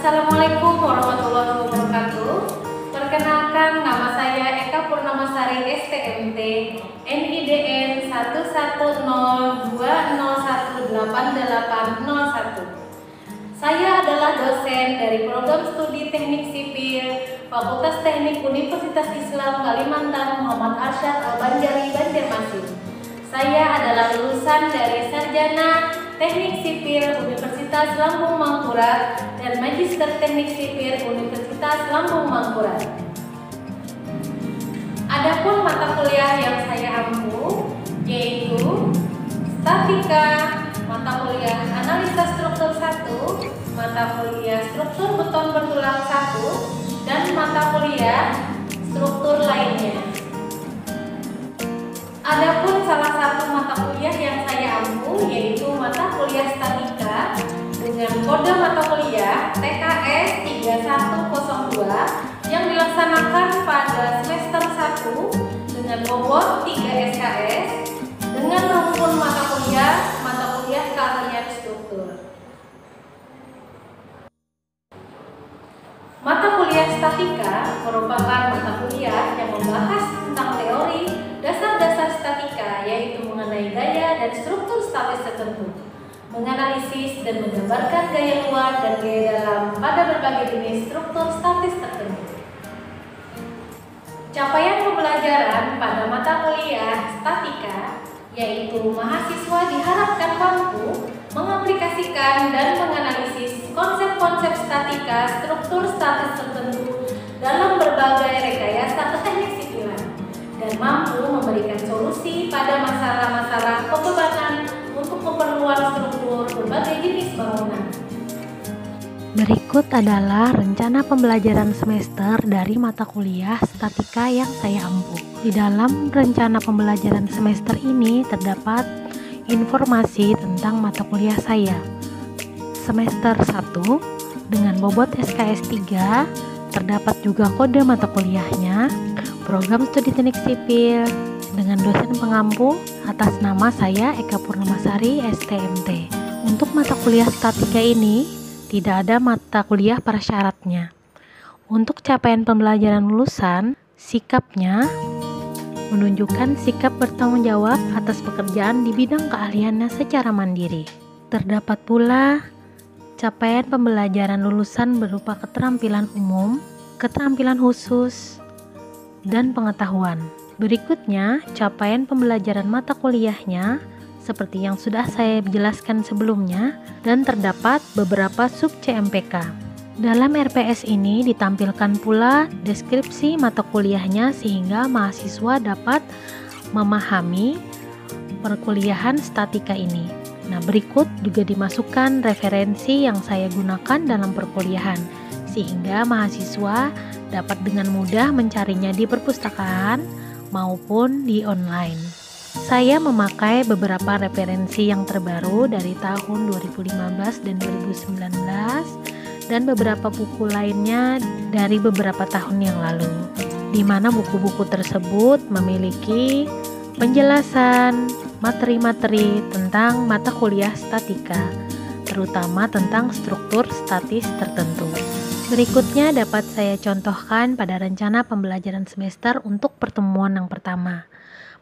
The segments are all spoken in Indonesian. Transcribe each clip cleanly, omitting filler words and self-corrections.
Assalamualaikum warahmatullahi wabarakatuh. Perkenalkan, nama saya Eka Purnamasari STMT, NIDN 11020188801. Saya adalah dosen dari program studi Teknik Sipil Fakultas Teknik Universitas Islam Kalimantan Muhammad Arsyad Al-Banjari, Banjarmasin. Saya adalah lulusan dari Sarjana Teknik Sipil Universitas Lambung Mangkurat dan Magister Teknik Sipil Universitas Lambung Mangkurat. Adapun mata kuliah yang saya ampu yaitu statika, mata kuliah analisa struktur 1, mata kuliah struktur beton bertulang 1, dan mata kuliah struktur lainnya. Adapun salah satu mata kuliah yang saya ampu yaitu mata kuliah statika dengan kode mata kuliah TKS 3102 yang dilaksanakan pada semester 1 dengan bobot 3 SKS dengan rumpun mata kuliah keahlian struktur. Mata kuliah statika merupakan mata kuliah yang membahas tentang teori dasar-dasar statika, yaitu mengenai gaya dan struktur statis tertentu, menganalisis dan menggambarkan gaya luar dan gaya dalam pada berbagai jenis struktur statis tertentu. Capaian pembelajaran pada mata kuliah statika yaitu mahasiswa diharapkan mampu mengaplikasikan dan menganalisis konsep-konsep statika struktur statis tertentu dalam berbagai rekayasa teknik sipilan dan mampu memberikan solusi pada masalah-masalah pembebanan untuk keperluan struktur berbagai jenis bangunan. Berikut adalah rencana pembelajaran semester dari mata kuliah statika yang saya ampu. Di dalam rencana pembelajaran semester ini terdapat informasi tentang mata kuliah saya. Semester 1 dengan bobot SKS 3, terdapat juga kode mata kuliahnya, program studi teknik sipil dengan dosen pengampu atas nama saya Eka Purnamasari STMT. Untuk mata kuliah statika ini tidak ada mata kuliah persyaratnya. Untuk capaian pembelajaran lulusan, sikapnya menunjukkan sikap bertanggung jawab atas pekerjaan di bidang keahliannya secara mandiri. Terdapat pula capaian pembelajaran lulusan berupa keterampilan umum, keterampilan khusus, dan pengetahuan. Berikutnya, capaian pembelajaran mata kuliahnya seperti yang sudah saya jelaskan sebelumnya, dan terdapat beberapa sub CMPK. Dalam RPS ini ditampilkan pula deskripsi mata kuliahnya sehingga mahasiswa dapat memahami perkuliahan statika ini. Nah, berikut juga dimasukkan referensi yang saya gunakan dalam perkuliahan sehingga mahasiswa dapat dengan mudah mencarinya di perpustakaan maupun di online. Saya memakai beberapa referensi yang terbaru dari tahun 2015 dan 2019 dan beberapa buku lainnya dari beberapa tahun yang lalu, di mana buku-buku tersebut memiliki penjelasan materi-materi tentang mata kuliah statika, terutama tentang struktur statis tertentu. Berikutnya dapat saya contohkan pada rencana pembelajaran semester untuk pertemuan yang pertama.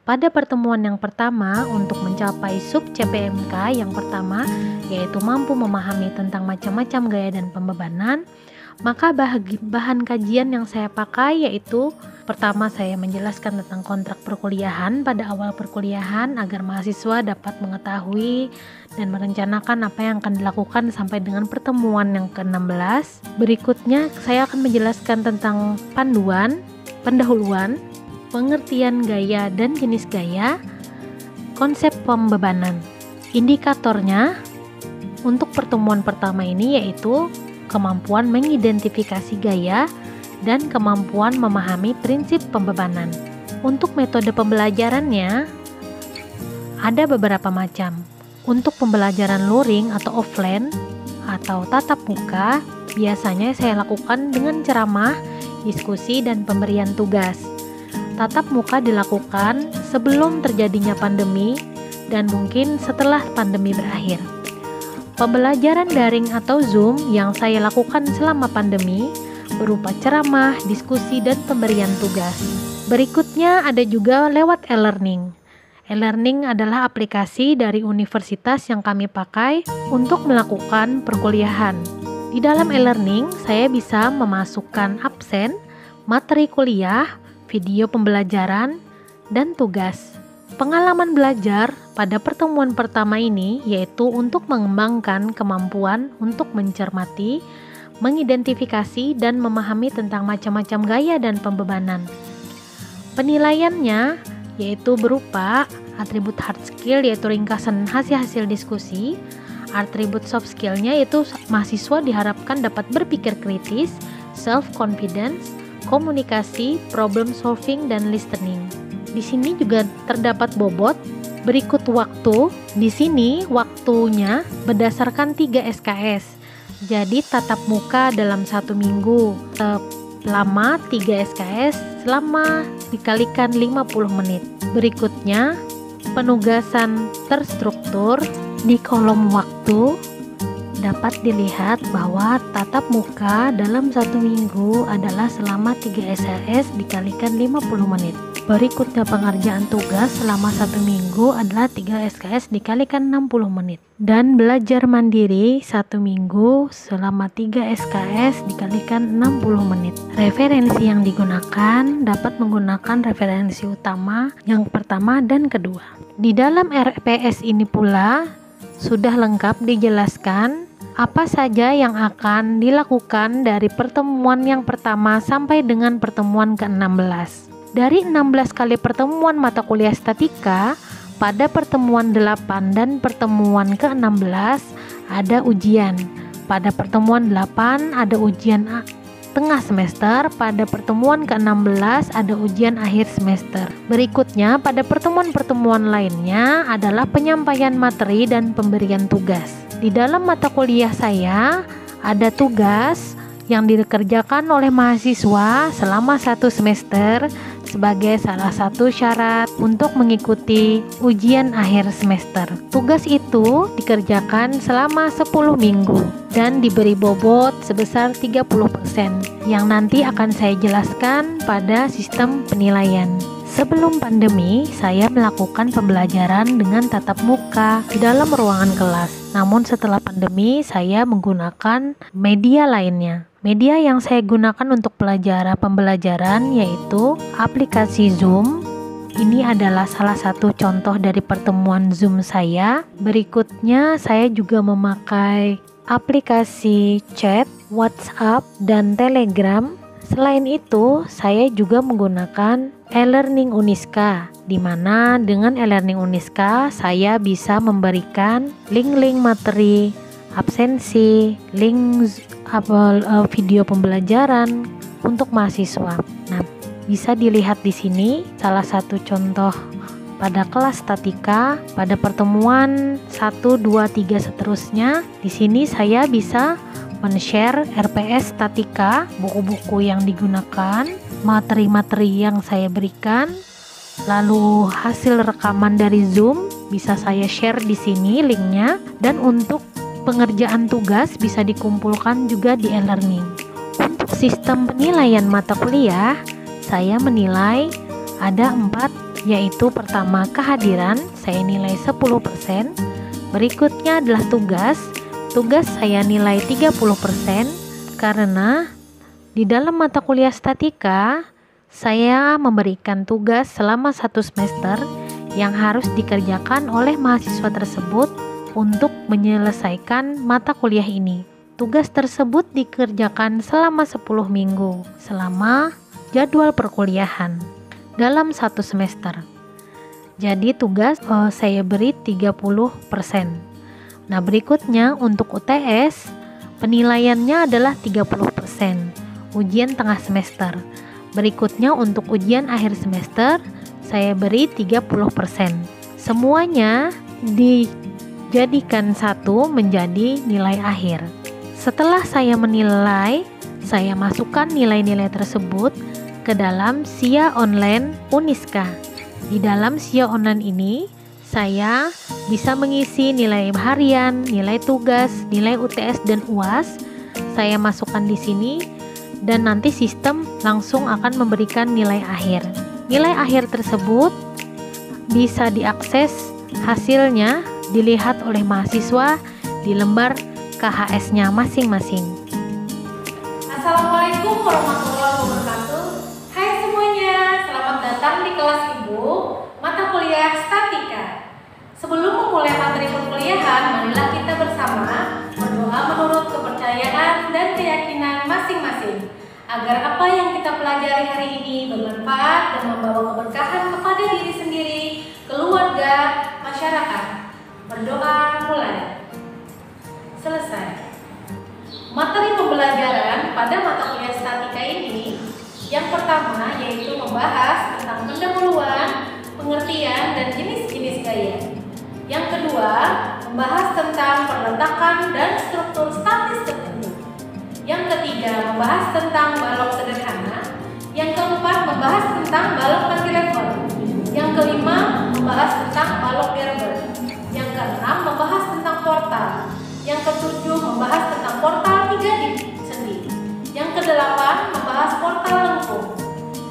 Pada pertemuan yang pertama, untuk mencapai sub CPMK yang pertama, yaitu mampu memahami tentang macam-macam gaya dan pembebanan, maka bahan kajian yang saya pakai yaitu pertama saya menjelaskan tentang kontrak perkuliahan pada awal perkuliahan agar mahasiswa dapat mengetahui dan merencanakan apa yang akan dilakukan sampai dengan pertemuan yang ke-16. Berikutnya saya akan menjelaskan tentang panduan, pendahuluan, pengertian gaya dan jenis gaya, konsep pembebanan. Indikatornya untuk pertemuan pertama ini yaitu kemampuan mengidentifikasi gaya dan kemampuan memahami prinsip pembebanan. Untuk metode pembelajarannya ada beberapa macam. Untuk pembelajaran luring atau offline atau tatap muka, biasanya saya lakukan dengan ceramah, diskusi, dan pemberian tugas. Tatap muka dilakukan sebelum terjadinya pandemi dan mungkin setelah pandemi berakhir. Pembelajaran daring atau Zoom yang saya lakukan selama pandemi berupa ceramah, diskusi, dan pemberian tugas. Berikutnya ada juga lewat e-learning. E-learning adalah aplikasi dari universitas yang kami pakai untuk melakukan perkuliahan. Di dalam e-learning, saya bisa memasukkan absen, materi kuliah, video pembelajaran, dan tugas. Pengalaman belajar pada pertemuan pertama ini yaitu untuk mengembangkan kemampuan untuk mencermati, mengidentifikasi, dan memahami tentang macam-macam gaya dan pembebanan. Penilaiannya yaitu berupa atribut hard skill yaitu ringkasan hasil-hasil diskusi, atribut soft skill-nya yaitu mahasiswa diharapkan dapat berpikir kritis, self-confidence, komunikasi, problem solving, dan listening. Di sini juga terdapat bobot. Berikut waktu. Di sini waktunya berdasarkan 3 SKS. Jadi tatap muka dalam 1 minggu selama 3 SKS selama dikalikan 50 menit. Berikutnya penugasan terstruktur. Di kolom waktu dapat dilihat bahwa tatap muka dalam 1 minggu adalah selama 3 SKS dikalikan 50 menit. Berikutnya pengerjaan tugas selama 1 minggu adalah 3 SKS dikalikan 60 menit. Dan belajar mandiri 1 minggu selama 3 SKS dikalikan 60 menit. Referensi yang digunakan dapat menggunakan referensi utama yang pertama dan kedua. Di dalam RPS ini pula sudah lengkap dijelaskan apa saja yang akan dilakukan dari pertemuan yang pertama sampai dengan pertemuan ke-16. Dari 16 kali pertemuan mata kuliah statika, pada pertemuan 8 dan pertemuan ke-16 ada ujian. Pada pertemuan 8 ada ujian tengah semester, pada pertemuan ke-16 ada ujian akhir semester. Berikutnya pada pertemuan-pertemuan lainnya adalah penyampaian materi dan pemberian tugas. Di dalam mata kuliah saya ada tugas yang dikerjakan oleh mahasiswa selama 1 semester sebagai salah satu syarat untuk mengikuti ujian akhir semester. Tugas itu dikerjakan selama 10 minggu dan diberi bobot sebesar 30% yang nanti akan saya jelaskan pada sistem penilaian. Sebelum pandemi, saya melakukan pembelajaran dengan tatap muka di dalam ruangan kelas. Namun setelah pandemi, saya menggunakan media lainnya. Media yang saya gunakan untuk pembelajaran yaitu aplikasi Zoom. Ini adalah salah satu contoh dari pertemuan Zoom saya. Berikutnya, saya juga memakai aplikasi chat, WhatsApp, dan Telegram. Selain itu, saya juga menggunakan e-learning Uniska, di mana dengan e-learning Uniska saya bisa memberikan link-link materi, absensi, link video pembelajaran untuk mahasiswa. Nah, bisa dilihat di sini salah satu contoh pada kelas statika pada pertemuan 1, 2, 3 seterusnya. Di sini saya bisa men-share RPS statika, buku-buku yang digunakan, materi-materi yang saya berikan, lalu hasil rekaman dari Zoom bisa saya share di sini linknya, dan untuk pengerjaan tugas bisa dikumpulkan juga di e-learning. Untuk sistem penilaian mata kuliah, saya menilai ada 4, yaitu pertama kehadiran, saya nilai 10%, berikutnya adalah tugas saya nilai 30% karena di dalam mata kuliah statika saya memberikan tugas selama 1 semester yang harus dikerjakan oleh mahasiswa tersebut untuk menyelesaikan mata kuliah ini. Tugas tersebut dikerjakan selama 10 minggu selama jadwal perkuliahan dalam 1 semester. Jadi tugas saya beri 30%. Nah, berikutnya untuk UTS penilaiannya adalah 30%, ujian tengah semester. Berikutnya untuk ujian akhir semester saya beri 30%. Semuanya dijadikan satu menjadi nilai akhir. Setelah saya menilai, saya masukkan nilai-nilai tersebut ke dalam SIA online Uniska. Di dalam SIA online ini saya bisa mengisi nilai harian, nilai tugas, nilai UTS dan UAS. Saya masukkan di sini dan nanti sistem langsung akan memberikan nilai akhir. Nilai akhir tersebut bisa diakses, hasilnya dilihat oleh mahasiswa di lembar KHS-nya masing-masing. Assalamualaikum warahmatullahi wabarakatuh. Hai semuanya, selamat datang di kelas Ibu mata kuliah Statika. Sebelum memulai materi perkuliahan, marilah kita bersama berdoa menurut kepercayaan dan keyakinan masing-masing, agar apa yang kita pelajari hari ini bermanfaat dan membawa keberkahan kepada diri sendiri, keluarga, masyarakat. Berdoa mulai. Selesai. Materi pembelajaran pada mata kuliah Statika ini yang pertama yaitu membahas tentang pendahuluan, pengertian, dan jenis-jenis gaya. Yang kedua, membahas tentang perletakan dan struktur statis tertentu. Yang ketiga, membahas tentang balok sederhana. Yang keempat, membahas tentang balok cantilever. Yang kelima, membahas tentang balok gerber. Yang keenam, membahas tentang portal. Yang ketujuh, membahas tentang portal 3 sendi. Yang kedelapan, membahas portal lengkung.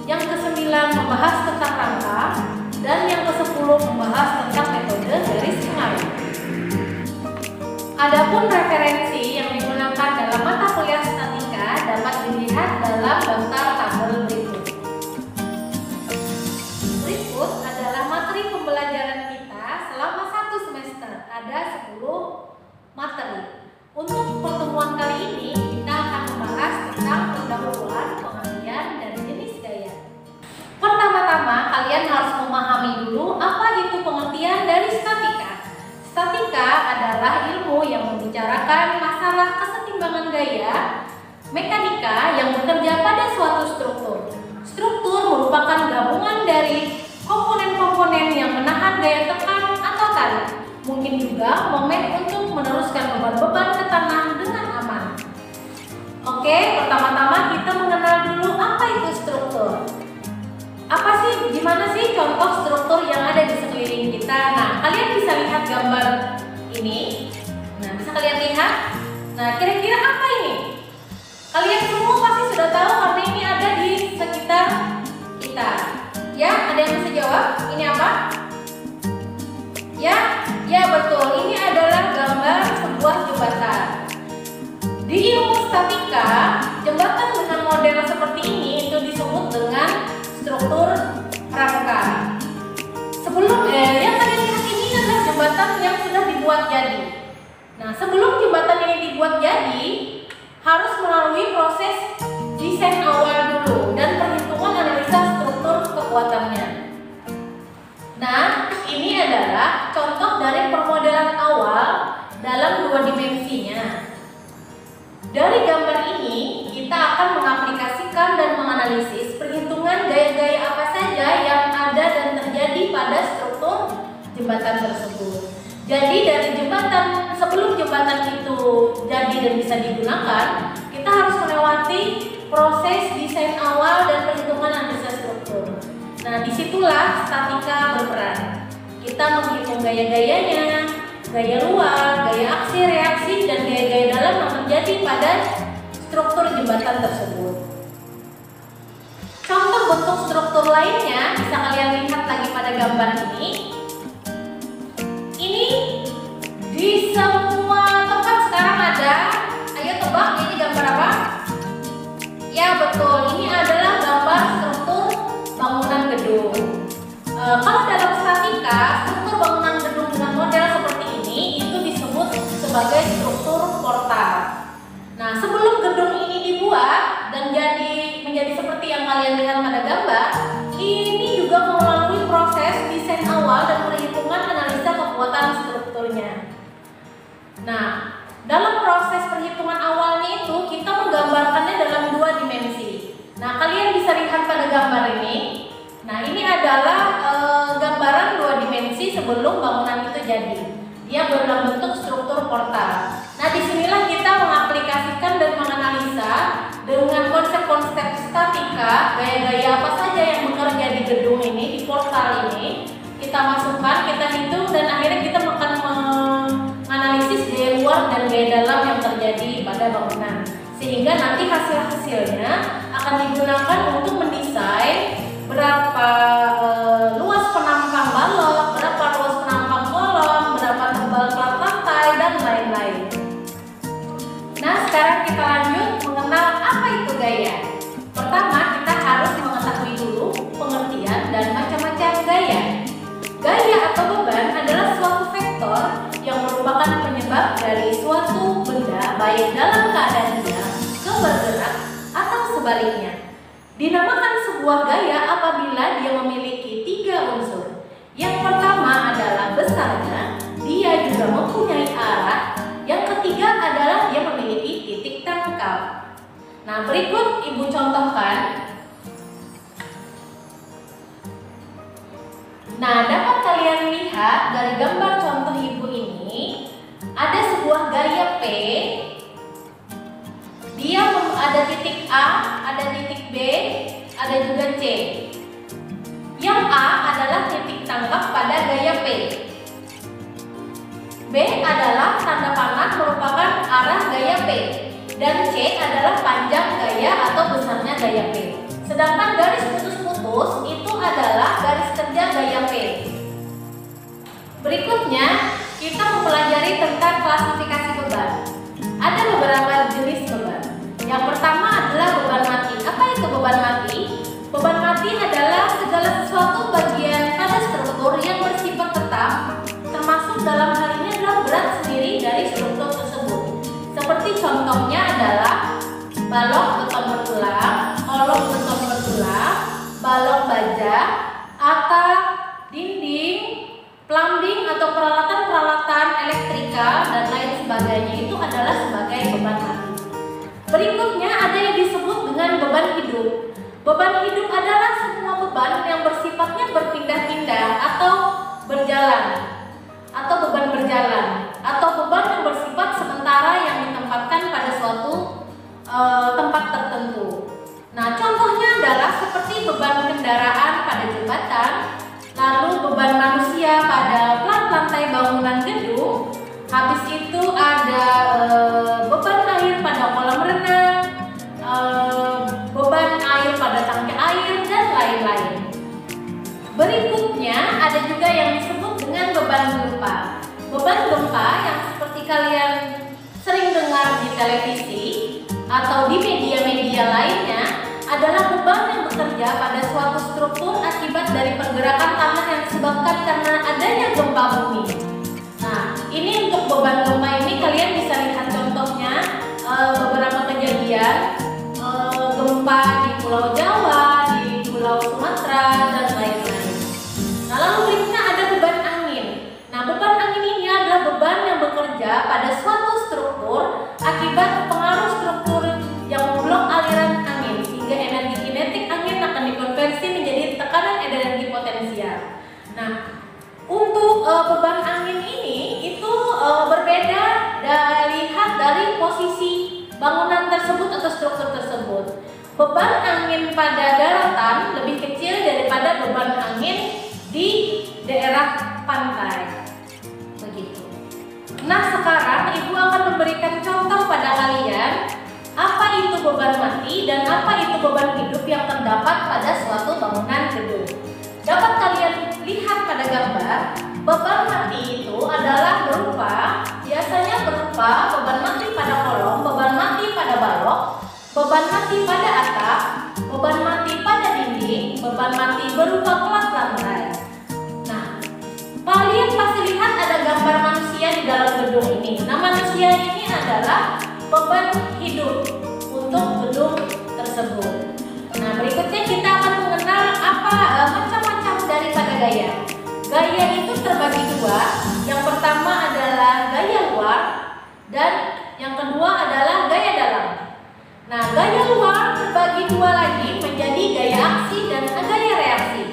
Yang kesembilan, membahas tentang rangka. Dan yang ke-10 membahas tentang metode garis pengaruh. Adapun referensi yang digunakan dalam mata kuliah Statika dapat dilihat dalam daftar tabel berikut. Berikut adalah materi pembelajaran kita selama 1 semester. Ada 10 materi. Untuk pertemuan kali ini kita akan membahas tentang pendahuluan, pengertian, dan jenis gaya. Pertama-tama kalian harus memahami dulu apa itu pengertian dari statika. Statika adalah ilmu yang membicarakan masalah kesetimbangan gaya mekanika yang bekerja pada suatu struktur. Struktur merupakan gabungan dari komponen-komponen yang menahan gaya tekan atau tarik. Mungkin juga momen untuk meneruskan beban-beban ke tanah dengan aman. Oke, pertama-tama kita mengenal dulu apa itu struktur. Apa sih, gimana sih contoh struktur yang ada di sekeliling kita? Nah, kalian bisa lihat gambar ini. Nah, bisa kalian lihat? Nah, kira-kira apa ini? Kalian semua pasti sudah tahu karena ini ada di sekitar kita. Ya, ada yang bisa jawab? Ini apa? Ya betul. Ini adalah gambar sebuah jembatan. Di ilmu statika, jembatan dengan model seperti ini itu disebut dengan struktur rangka. Yang kalian lihat ini adalah jembatan yang sudah dibuat jadi. Nah, sebelum jembatan ini dibuat jadi, harus melalui proses desain awal dulu dan perhitungan analisa struktur kekuatannya. Nah, ini adalah contoh dari permodelan awal dalam 2 dimensinya. Dari gambar ini, kita akan mengaplikasikan dan menganalisis perhitungan gaya-gaya apa saja yang ada dan terjadi pada struktur jembatan tersebut. Jadi dari jembatan, sebelum jembatan itu jadi dan bisa digunakan, kita harus melewati proses desain awal dan perhitungan analisa struktur. Nah, disitulah statika berperan. Kita menghitung gaya-gayanya, gaya luar, gaya aksi, reaksi, dan gaya-gaya dalam yang terjadi pada struktur jembatan tersebut. Contoh bentuk struktur lainnya bisa kalian lihat lagi pada gambar ini. Ini di semua tempat sekarang ada. Ayo tebak, ini gambar apa? Ya betul, ini adalah gambar struktur bangunan gedung. Kalau dalam statika, struktur bangunan gedung dengan model seperti ini itu disebut sebagai struktur portal. Nah, sebelum gedung ini dibuat dan menjadi seperti yang kalian lihat pada gambar, ini juga melalui proses desain awal dan perhitungan analisa kekuatan strukturnya. Nah, dalam proses perhitungan awalnya itu kita menggambarkannya dalam 2 dimensi. Nah, kalian bisa lihat pada gambar ini. Nah, ini adalah gambaran 2 dimensi sebelum bangunan itu jadi. Dia dalam bentuk struktur portal. Nah, disinilah kita mengaplikasikan dan menganalisa dengan konsep-konsep statika, gaya-gaya apa saja yang bekerja di gedung ini, di portal ini. Kita masukkan, kita hitung dan sehingga nanti hasil-hasilnya akan digunakan untuk mendesain berapa luas penampang balok, berapa luas penampang kolom, berapa tebal plat lantai, dan lain-lain. Nah, sekarang kita lanjut mengenal apa itu gaya. Pertama, kita harus mengetahui dulu pengertian dan macam-macam gaya. Gaya atau beban adalah suatu vektor yang merupakan penyebab dari suatu benda baik dalam keadaan diam, bergerak, atau sebaliknya. Dinamakan sebuah gaya apabila dia memiliki 3 unsur. Yang pertama adalah besarnya, dia juga mempunyai arah. Yang ketiga adalah dia memiliki titik tangkap. Nah, berikut Ibu contohkan. Nah, dapat kalian lihat dari gambar contoh Ibu ini, ada sebuah gaya P. Dia ada titik A, ada titik B, ada juga C. Yang A adalah titik tangkap pada gaya P. B adalah tanda panah merupakan arah gaya P. Dan C adalah panjang gaya atau besarnya gaya P. Sedangkan garis putus-putus itu adalah garis kerja gaya P. Berikutnya, kita mempelajari tentang klasifikasi beban. Ada beberapa jenis beban. Yang pertama adalah beban mati. Apa itu beban mati? Beban mati adalah segala sesuatu bagian pada struktur yang bersifat tetap, termasuk dalam hal ini adalah berat sendiri dari struktur tersebut. Seperti contohnya adalah balok beton bertulang, kolom beton bertulang, balok baja, atap, dinding, plumbing atau peralatan-peralatan elektrika dan lain sebagainya itu adalah sebagai beban mati. Berikutnya ada yang disebut dengan beban hidup. Beban hidup adalah semua beban yang bersifatnya berpindah-pindah atau berjalan, atau beban berjalan, atau beban yang bersifat sementara yang ditempatkan pada suatu tempat tertentu. Nah, contohnya adalah seperti beban kendaraan pada jembatan, lalu beban manusia pada plat lantai bangunan gedung. Habis itu ada beban air pada kolam renang, beban air pada tangki air, dan lain-lain. Berikutnya ada juga yang disebut dengan beban gempa. Beban gempa yang seperti kalian sering dengar di televisi atau di media-media lainnya adalah beban yang bekerja pada suatu struktur akibat dari pergerakan tanah yang disebabkan karena adanya gempa bumi. Nah, ini untuk beban gempa ini kalian bisa lihat contohnya beberapa kejadian gempa di Pulau Jawa, di Pulau Sumatera, dan lain-lain. Nah, lalu berikutnya ada beban angin. Nah, beban angin ini adalah beban yang bekerja pada suatu struktur akibat pengaruh struktur yang memblok aliran angin sehingga energi kinetik angin akan dikonversi menjadi tekanan energi potensial. Nah, untuk beban angin ini itu berbeda dilihat dari posisi bangunan tersebut atau struktur tersebut. Beban angin pada daratan lebih kecil daripada beban angin di daerah pantai. Begitu. Nah, sekarang Ibu akan memberikan contoh pada kalian apa itu beban mati dan apa itu beban hidup yang terdapat pada suatu bangunan gedung. Dapat kalian lihat pada gambar, beban mati itu adalah biasanya berupa beban mati pada kolom, beban mati pada balok, beban mati pada atap, beban mati pada dinding, beban mati berupa plat lantai. Nah, kalian pasti lihat ada gambar manusia di dalam gedung ini. Nah, manusia ini adalah beban hidup untuk gedung tersebut. Nah, berikutnya kita akan mengenal apa macam-macam daripada gaya. Gaya itu terbagi dua. Yang pertama adalah gaya luar dan yang kedua adalah gaya dalam. Nah, gaya luar terbagi dua lagi menjadi gaya aksi dan gaya reaksi.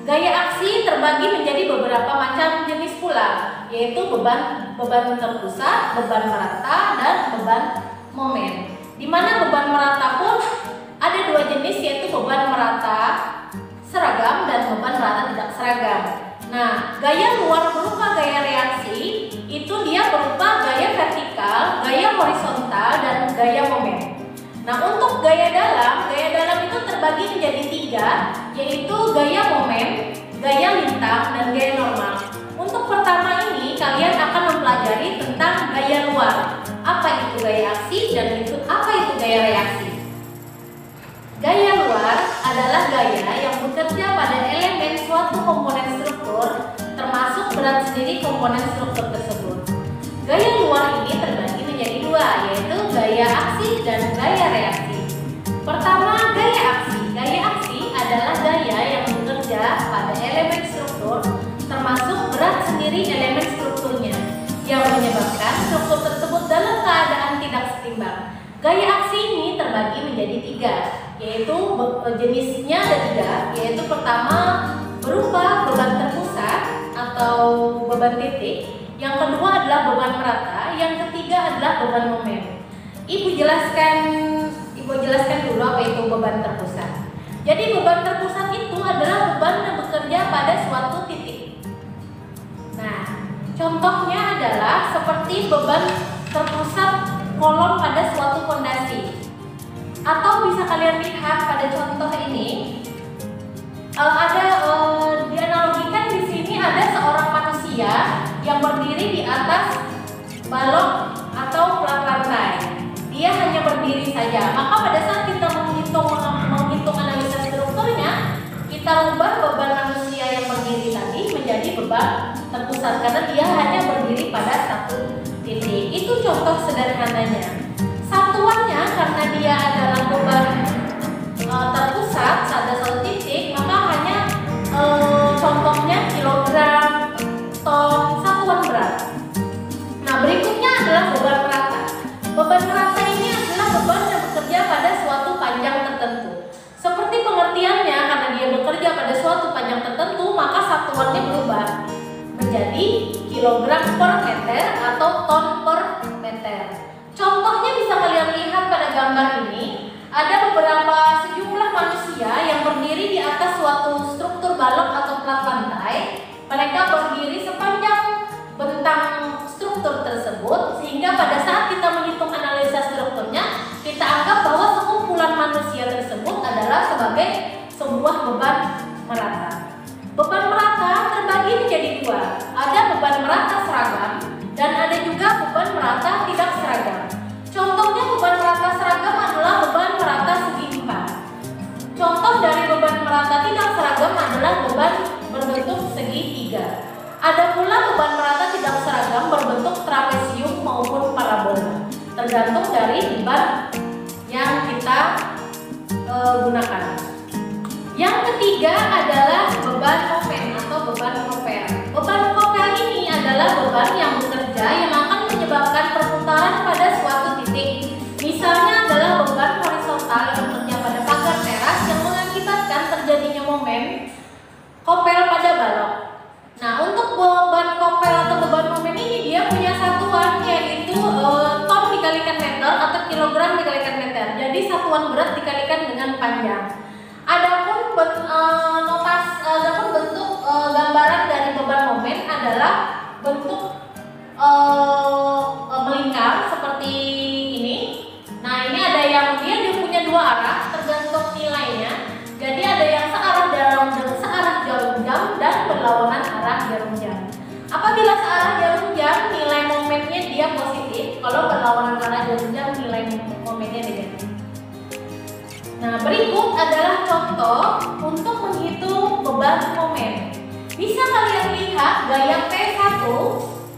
Gaya aksi terbagi menjadi beberapa macam jenis pula, yaitu beban terpusat, beban merata, dan beban momen. Di mana beban merata pun ada dua jenis, yaitu beban merata seragam dan beban merata tidak seragam. Nah, gaya luar berupa gaya reaksi itu dia berupa gaya vertikal, gaya horizontal, dan gaya momen. Nah, untuk gaya dalam itu terbagi menjadi 3, yaitu gaya momen, gaya lintang, dan gaya normal. Untuk pertama ini kalian akan mempelajari tentang gaya luar. Apa itu gaya aksi dan apa itu gaya reaksi? Gaya luar adalah gaya yang bekerja pada elemen suatu komponen struktur, termasuk berat sendiri komponen struktur tersebut. Gaya luar ini terbagi menjadi 2, yaitu gaya aksi dan gaya reaksi. Pertama, gaya aksi. Gaya aksi adalah gaya yang bekerja pada elemen struktur, termasuk berat sendiri elemen strukturnya, yang menyebabkan struktur tersebut dalam keadaan tidak setimbang. Gaya aksi ini terbagi menjadi 3, yaitu jenisnya ada 3, yaitu pertama berupa beban terpusat atau beban titik, yang kedua adalah beban merata, yang ketiga adalah beban momen. Ibu jelaskan dulu apa itu beban terpusat. Jadi beban terpusat itu adalah beban yang bekerja pada suatu titik. Nah, contohnya adalah seperti beban terpusat kolom pada suatu fondasi. Atau bisa kalian lihat pada contoh ini, dianalogikan di sini ada seorang manusia yang berdiri di atas balok atau plat lantai. Dia hanya berdiri saja. Maka pada saat kita menghitung analisa strukturnya, kita ubah beban manusia yang berdiri tadi menjadi beban terpusat karena dia hanya berdiri pada satu titik. Itu contoh sederhananya. Satuannya karena dia adalah beban terpusat pada satu titik, maka hanya contohnya kilogram, ton, satuan berat. Nah, berikutnya adalah beban merata. Beban merata ini adalah beban yang bekerja pada suatu panjang tertentu. Seperti pengertiannya, karena dia bekerja pada suatu panjang tertentu, maka satuannya berubah menjadi kilogram per meter atau ton per meter. Contohnya bisa kalian lihat pada gambar ini. Ada beberapa sejumlah manusia yang berdiri di atas suatu struktur balok atau plat lantai. Mereka berdiri sepanjang bentang struktur tersebut, sehingga pada saat kita menghitung analisa strukturnya, kita anggap bahwa sekumpulan manusia tersebut adalah sebagai sebuah beban merata. Beban merata terbagi menjadi 2. Ada beban merata seragam dan ada juga beban merata tidak seragam. Contohnya beban merata seragam adalah beban merata segi 4. Contoh dari beban merata tidak seragam adalah beban berbentuk segi 3. Ada pula beban merata tidak seragam berbentuk trapesium maupun parabola, tergantung dari beban yang kita gunakan. Yang ketiga adalah beban kopel atau beban kopel. Beban kopel ini adalah beban yang bekerja yang akan menyebabkan perputaran pada suatu titik. Misalnya adalah beban horizontal yang bekerja pada pagar teras yang mengakibatkan terjadinya momen kopel pada balok. Nah, untuk beban kopel atau beban momen ini dia punya satuan, yaitu ton dikalikan meter atau kilogram dikalikan meter. Jadi satuan berat dikalikan dengan panjang. Adapun bentuk gambaran dari beban momen adalah bentuk melingkar seperti ini. Nah, ini ada yang dia punya 2 arah tergantung nilainya. Jadi ada yang searah jarum jam dan berlawanan arah jarum jam. Apabila searah jarum jam, nilai momennya dia positif. Kalau berlawanan arah jarum jam, nilai momennya negatif. Nah, berikut adalah contoh untuk menghitung beban momen. Bisa kalian lihat gaya P1.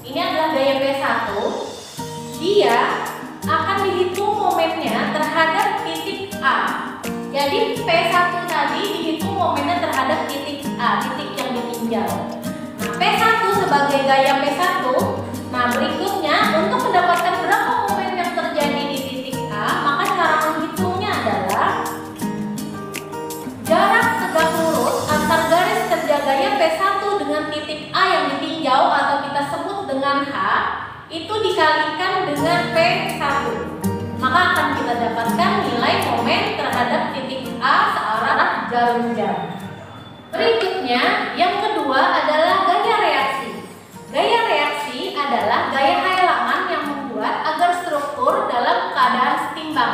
Ini adalah gaya P1. Dia akan dihitung momennya terhadap titik A. Jadi P1 tadi dihitung momennya terhadap titik A, titik yang ditinjau. Nah, P1 sebagai gaya P1. Nah, berikutnya untuk mendapatkan berapa momen yang terjadi di titik A, maka cara menghitungnya adalah jarak tegak lurus antar garis kerja gaya P1 dengan titik A yang ditinjau atau kita sebut dengan H itu dikalikan dengan P1. Maka akan kita dapatkan nilai momen terhadap titik A searah jarum jam. Berikutnya, yang kedua adalah gaya reaksi. Gaya reaksi adalah gaya halangan yang membuat agar struktur dalam keadaan setimbang.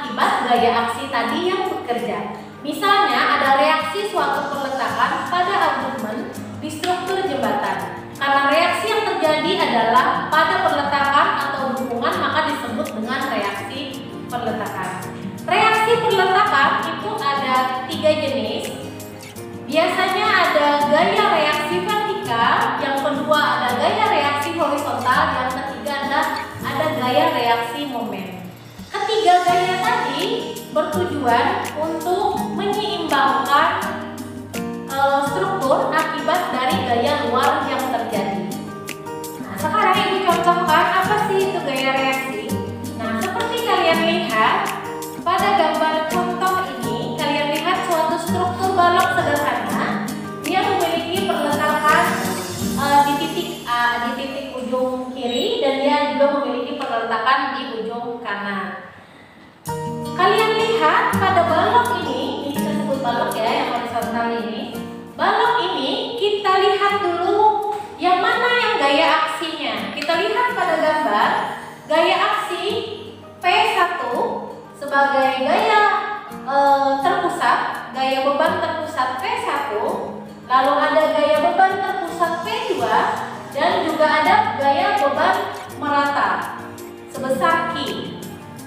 akibat gaya aksi tadi yang bekerja. Misalnya ada reaksi suatu peletakan pada abutmen di struktur jembatan. Karena reaksi yang terjadi adalah pada peletakan atau hubungan, maka disebut dengan reaksi peletakan. Reaksi peletakan itu ada 3 jenis. Biasanya ada gaya reaksi vertikal, yang kedua ada gaya reaksi horizontal, yang ketiga ada gaya reaksi momen. Ketiga gaya tadi bertujuan untuk menyeimbangkan struktur akibat dari gaya luar yang terjadi. Nah, sekarang Ibu contohkan apa sih itu gaya reaksi. Nah, seperti kalian lihat pada gambar contoh ini, kalian lihat suatu struktur balok sederhana. Dia memiliki perletakan di titik A, di titik ujung kiri, dan dia juga memiliki perletakan di ujung kanan. Kalian lihat pada balok ini kita sebut balok ya, yang horizontal ini. Balok ini kita lihat dulu yang mana yang gaya aksinya. Kita lihat pada gambar gaya aksi P1 sebagai gaya terpusat, gaya beban terpusat P1, lalu ada gaya beban terpusat P2, dan juga ada gaya beban merata sebesar Q.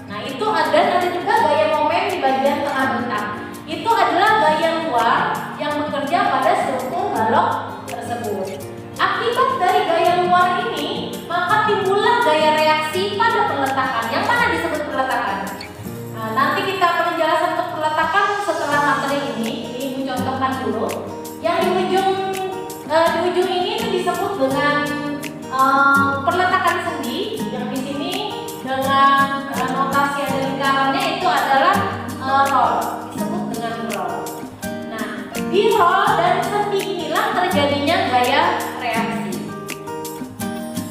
Nah, itu ada juga gaya momen di bagian tengah bentang. Itu adalah gaya luar yang bekerja pada struktur balok tersebut. Akibat dari gaya luar ini, maka timbullah gaya reaksi pada peletakan. Yang mana disebut peletakan? Nah, nanti kita penjelasan untuk peletakan setelah materi ini. Ibu contohkan dulu. Yang di ujung ini itu disebut dengan peletakan sendi. Yang di sini dengan notasi ada lingkarannya itu adalah roll, disebut dengan roll. Nah, di roll dan sendi inilah terjadinya gaya reaksi.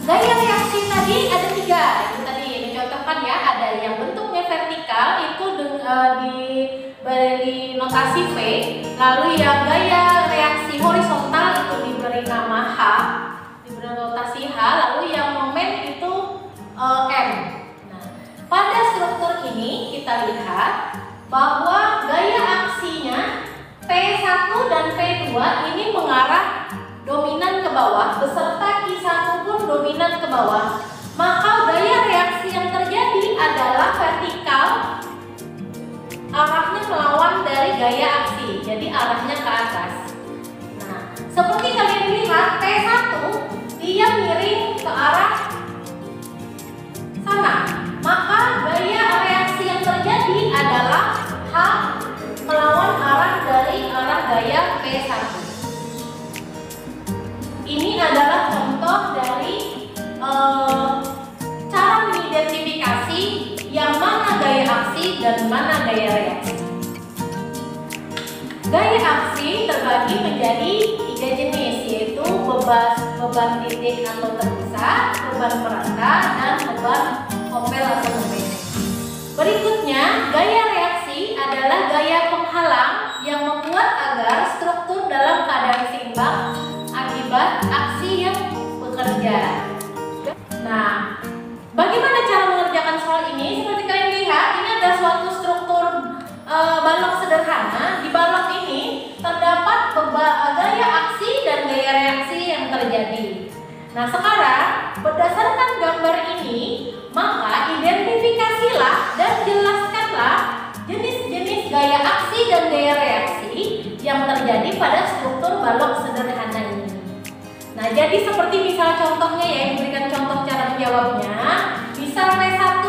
Gaya reaksi tadi ada 3, itu tadi dicontohkan ya. Ada yang bentuknya vertikal itu diberi notasi V, lalu yang gaya reaksi horizontal itu diberi nama H, diberi notasi H, lalu yang momen itu M. Pada struktur ini kita lihat bahwa gaya aksinya P1 dan P2 ini mengarah dominan ke bawah, beserta Q1 pun dominan ke bawah. Maka gaya reaksi yang terjadi adalah vertikal, arahnya melawan dari gaya aksi, jadi arahnya ke atas. Nah, seperti kalian lihat P1 dia miring ke arah sana. Maka gaya reaksi yang terjadi adalah H melawan arah dari arah gaya P1. Ini adalah contoh dari cara mengidentifikasi yang mana gaya aksi dan mana gaya reaksi. Gaya aksi terbagi menjadi 3 jenis, yaitu beban titik atau terpusat, beban merata, dan beban kopel atau momen. Berikutnya, gaya reaksi adalah gaya penghalang yang membuat agar struktur dalam keadaan seimbang akibat aksi yang bekerja. Nah, bagaimana cara mengerjakan soal ini? Seperti kalian lihat, ini ada suatu struktur balok sederhana. Di balok ini terdapat gaya aksi dan gaya reaksi yang terjadi. Nah, sekarang berdasarkan gambar ini, maka identifikasilah dan jelaskanlah jenis-jenis gaya aksi dan gaya reaksi yang terjadi pada struktur balok sederhana ini. Nah, jadi seperti misal contohnya ya, diberikan contoh cara menjawabnya. Misal P1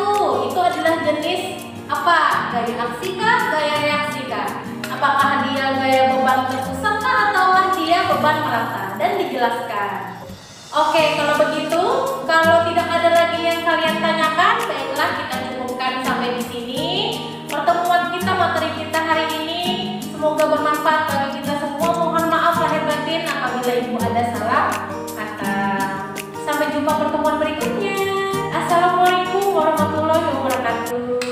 itu adalah jenis apa? Gaya aksi kah? Gaya reaksi kah? Apakah dia gaya beban terpusat kah? Atau dia beban merata? Dan dijelaskan. Oke, kalau begitu, kalau tidak ada lagi yang kalian tanyakan, baiklah kita cukupkan sampai di sini. Pertemuan kita, materi kita hari ini semoga bermanfaat bagi kita semua. Mohon maaf lahir batin apabila ibu ada salah kata. Sampai jumpa pertemuan berikutnya. Assalamualaikum warahmatullahi wabarakatuh.